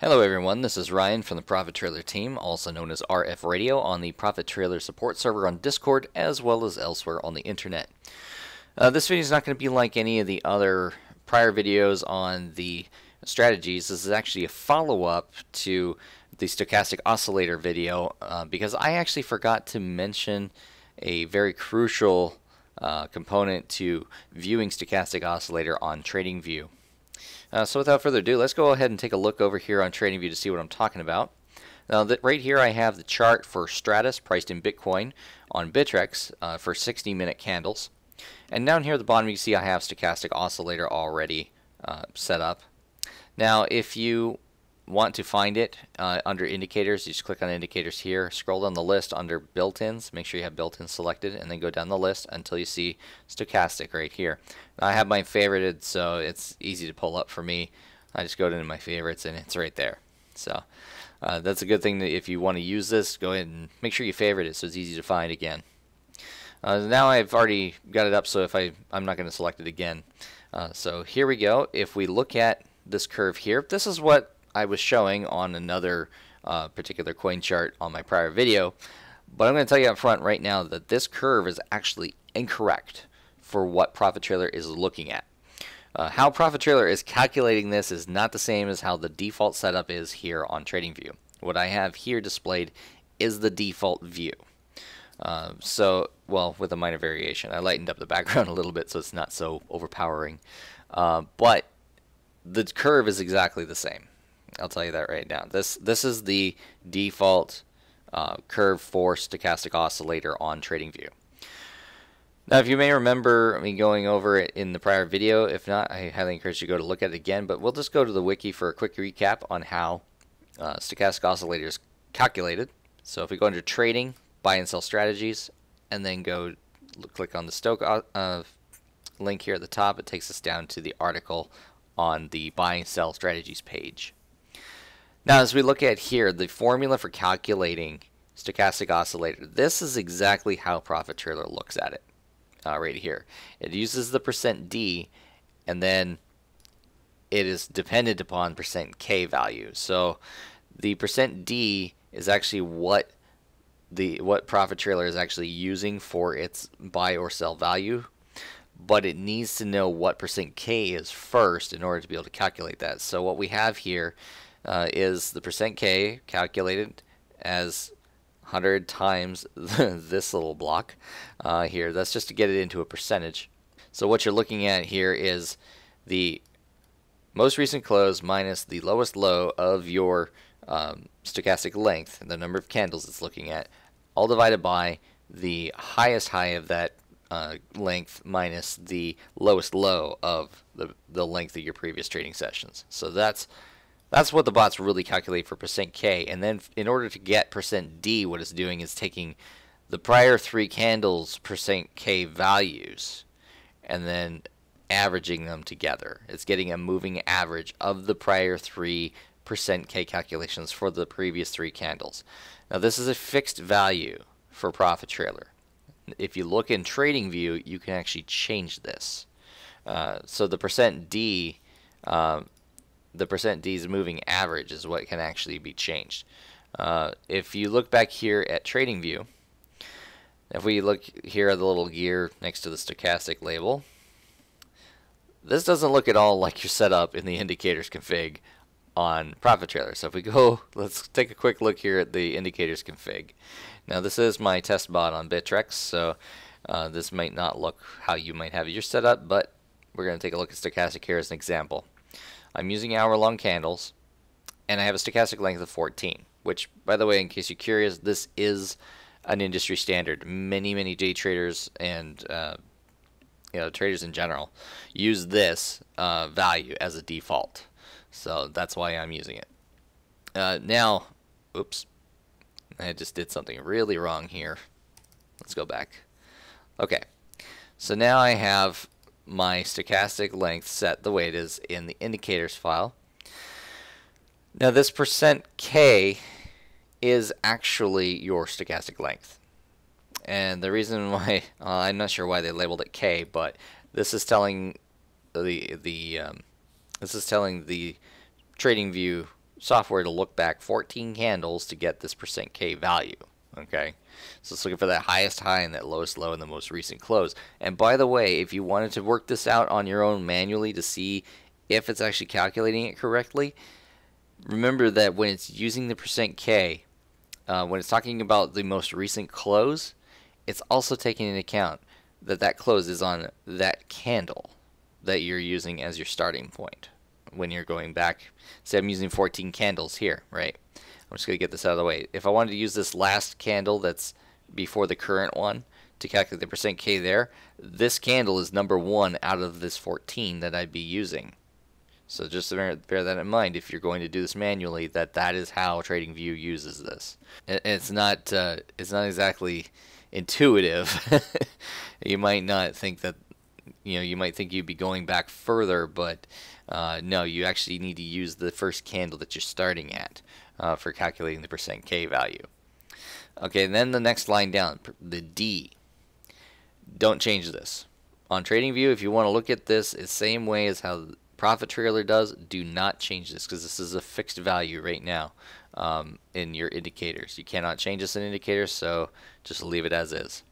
Hello everyone, this is Ryan from the ProfitTrailer team, also known as RF Radio, on the ProfitTrailer support server on Discord as well as elsewhere on the internet. This video is not going to be like any of the other prior videos on the strategies. This is actually a follow-up to the Stochastic Oscillator video because I actually forgot to mention a very crucial component to viewing Stochastic Oscillator on TradingView. So without further ado, let's go ahead and take a look over here on TradingView to see what I'm talking about. Now, right here I have the chart for Stratus priced in Bitcoin on Bittrex for 60-minute candles. And down here at the bottom you can see I have Stochastic Oscillator already set up. Now, if you want to find it under indicators, you just click on indicators here, scroll down the list under built-ins, make sure you have built-ins selected, and then go down the list until you see Stochastic right here. Now, I have mine favorited, so it's easy to pull up for me. I just go into my favorites and it's right there. So that's a good thing that if you want to use this, go ahead and make sure you favorite it so it's easy to find again. Now I've already got it up, so if I'm not going to select it again. So here we go. If we look at this curve here, this is what I was showing on another particular coin chart on my prior video, but I'm going to tell you up front right now that this curve is actually incorrect for what ProfitTrailer is looking at. How ProfitTrailer is calculating this is not the same as how the default setup is here on TradingView. What I have here displayed is the default view. Well, with a minor variation. I lightened up the background a little bit so it's not so overpowering, but the curve is exactly the same. I'll tell you that right now. This is the default curve for Stochastic Oscillator on TradingView. Now, if you may remember me going over it in the prior video, if not, I highly encourage you to go to look at it again. But we'll just go to the wiki for a quick recap on how Stochastic Oscillator is calculated. So if we go under Trading, Buy and Sell Strategies, and then go click on the Stoch link here at the top, it takes us down to the article on the Buy and Sell Strategies page. Now, as we look at here, the formula for calculating Stochastic Oscillator, this is exactly how ProfitTrailer looks at it right here. It uses the %D, and then it is dependent upon %K value. So the %D is actually what ProfitTrailer is actually using for its buy or sell value, but it needs to know what %K is first in order to be able to calculate that. So what we have here is the %K calculated as 100 times this little block here. That's just to get it into a percentage. So what you're looking at here is the most recent close minus the lowest low of your stochastic length, the number of candles it's looking at, all divided by the highest high of that length minus the lowest low of the length of your previous trading sessions. So that's what the bots really calculate for %K, and then in order to get %D, what it's doing is taking the prior 3 candles %K values and then averaging them together. It's getting a moving average of the prior 3 %K calculations for the previous 3 candles. Now, this is a fixed value for ProfitTrailer. If you look in TradingView, you can actually change this. So the %D, the %D's moving average is what can actually be changed. If you look back here at TradingView, if we look here at the little gear next to the stochastic label, this doesn't look at all like your setup in the indicators config on ProfitTrailer. So if we go, let's take a quick look here at the indicators config. Now, this is my test bot on Bittrex, so this might not look how you might have your setup, but we're going to take a look at stochastic here as an example. I'm using hour-long candles, and I have a stochastic length of 14, which, by the way, in case you're curious, this is an industry standard. Many day traders and traders in general use this value as a default. So that's why I'm using it. Now, oops, I just did something really wrong here. Let's go back. Okay, so now I have my stochastic length set the way it is in the indicators file. Now, this %K is actually your stochastic length, and the reason why I'm not sure why they labeled it K, but this is telling the TradingView software to look back 14 candles to get this %K value. Okay, so it's looking for that highest high and that lowest low in the most recent close. And by the way, if you wanted to work this out on your own manually to see if it's actually calculating it correctly, remember that when it's using the %K, when it's talking about the most recent close, it's also taking into account that that close is on that candle that you're using as your starting point. When you're going back, say I'm using 14 candles here, right? I'm just going to get this out of the way. If I wanted to use this last candle that's before the current one to calculate the %K there, this candle is number 1 out of this 14 that I'd be using. So just bear that in mind if you're going to do this manually, that is how TradingView uses this. It's not exactly intuitive. You might not think that, you might think you'd be going back further, but no, you actually need to use the first candle that you're starting at for calculating the %K value. Okay, and then the next line down, the D. Don't change this. On TradingView, if you want to look at this, it's the same way as how ProfitTrailer does. Do not change this because this is a fixed value right now in your indicators. You cannot change this in indicators, so just leave it as is.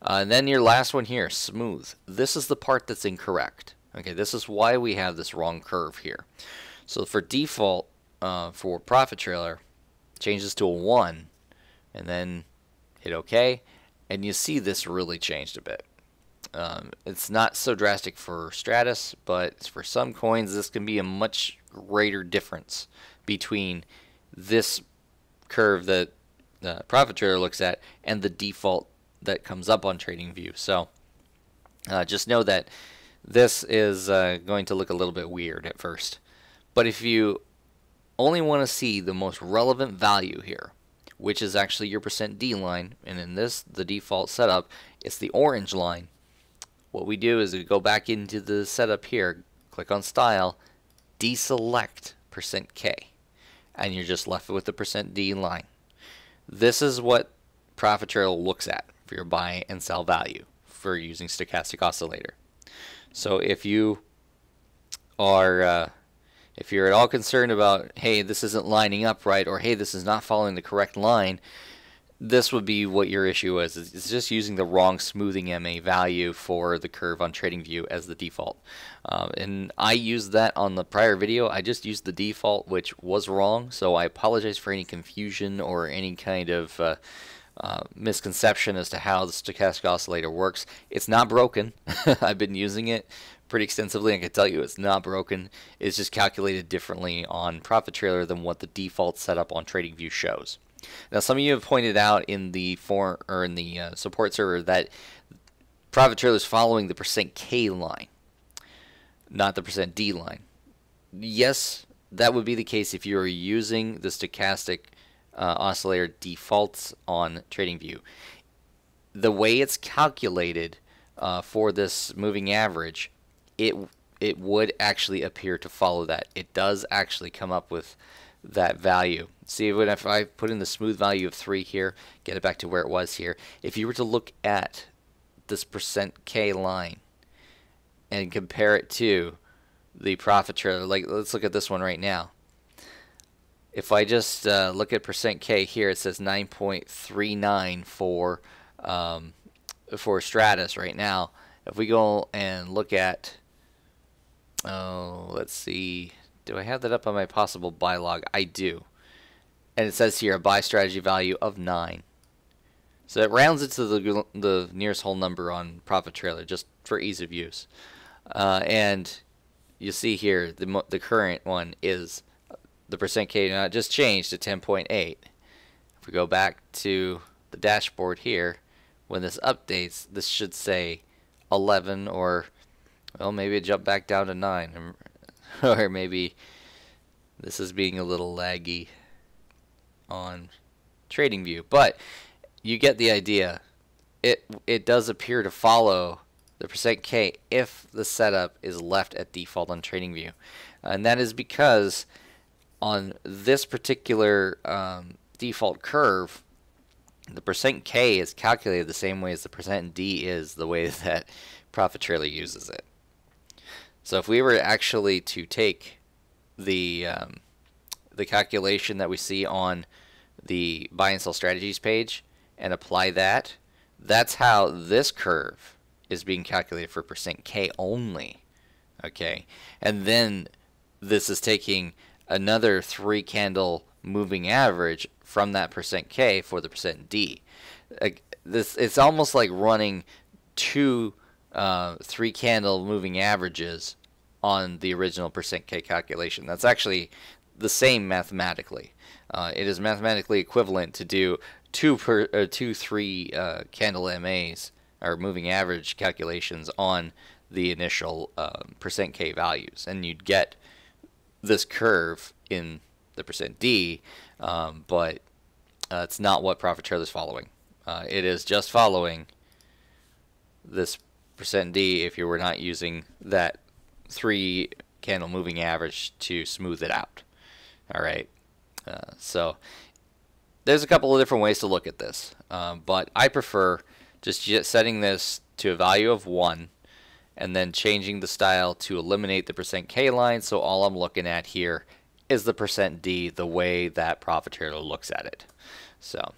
And then your last one here, smooth. This is the part that's incorrect. Okay, this is why we have this wrong curve here. So for default, for ProfitTrailer, change this to a 1, and then hit OK, and you see this really changed a bit. It's not so drastic for Stratus, but for some coins, this can be a much greater difference between this curve that ProfitTrailer looks at and the default that comes up on TradingView. So just know that this is going to look a little bit weird at first. But if you only want to see the most relevant value here, which is actually your %D line, and in this, the default setup, it's the orange line. What we do is we go back into the setup here, click on Style, deselect %K, and you're just left with the %D line. This is what ProfitTrailer looks at for your buy and sell value for using Stochastic Oscillator. So if you are if you're at all concerned about, hey, this isn't lining up right, or hey, this is not following the correct line, this would be what your issue is. It's just using the wrong smoothing MA value for the curve on TradingView as the default. And I used that on the prior video. I just used the default, which was wrong, so I apologize for any confusion or any kind of misconception as to how the Stochastic Oscillator works. It's not broken. I've been using it pretty extensively. I can tell you it's not broken. It's just calculated differently on ProfitTrailer than what the default setup on TradingView shows. Now, some of you have pointed out in the support server that ProfitTrailer is following the %K line, not the %D line. Yes, that would be the case if you are using the Stochastic Oscillator defaults on TradingView. The way it's calculated for this moving average, it would actually appear to follow that. It does actually come up with that value. See, if I put in the smooth value of 3 here, get it back to where it was here, if you were to look at this %K line and compare it to the ProfitTrailer, like let's look at this one right now. If I just look at %K here, it says 9.39 for Stratus right now. If we go and look at, let's see, do I have that up on my possible buy log? I do. And it says here a buy strategy value of 9. So it rounds it to the nearest whole number on ProfitTrailer just for ease of use. And you see here the current one is the %K now just changed to 10.8. If we go back to the dashboard here, when this updates, this should say 11, or well, maybe it jumped back down to 9, or maybe this is being a little laggy on TradingView, but you get the idea. It does appear to follow the %K if the setup is left at default on TradingView, and that is because on this particular default curve, the %K is calculated the same way as the %D is the way that ProfitTrailer uses it. So if we were actually to take the the calculation that we see on the buy and sell strategies page and apply that, that's how this curve is being calculated for %K only. Okay, and then this is taking another 3 candle moving average from that %K for the %D. It's almost like running 2 3 candle moving averages on the original %K calculation. That's actually the same mathematically. It is mathematically equivalent to do 2 3 candle MAs or moving average calculations on the initial %K values, and you'd get this curve in the %D, but it's not what ProfitTrailer is following. It is just following this %D if you were not using that 3 candle moving average to smooth it out. All right, so there's a couple of different ways to look at this, but I prefer just setting this to a value of 1 and then changing the style to eliminate the %K line, so all I'm looking at here is the %D the way that ProfitTrailer looks at it. So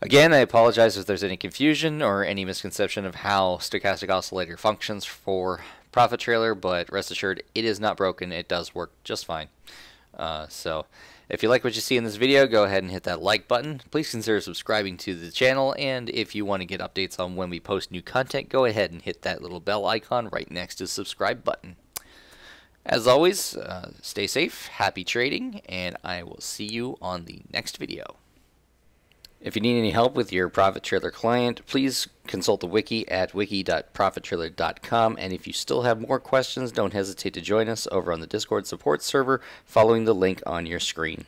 again, I apologize if there's any confusion or any misconception of how Stochastic Oscillator functions for ProfitTrailer, but rest assured it is not broken. It does work just fine. So if you like what you see in this video, go ahead and hit that like button. Please consider subscribing to the channel, and if you want to get updates on when we post new content, go ahead and hit that little bell icon right next to the subscribe button. As always, stay safe, happy trading, and I will see you on the next video. If you need any help with your ProfitTrailer client, please consult the wiki at wiki.profittrailer.com, and if you still have more questions, don't hesitate to join us over on the Discord support server following the link on your screen.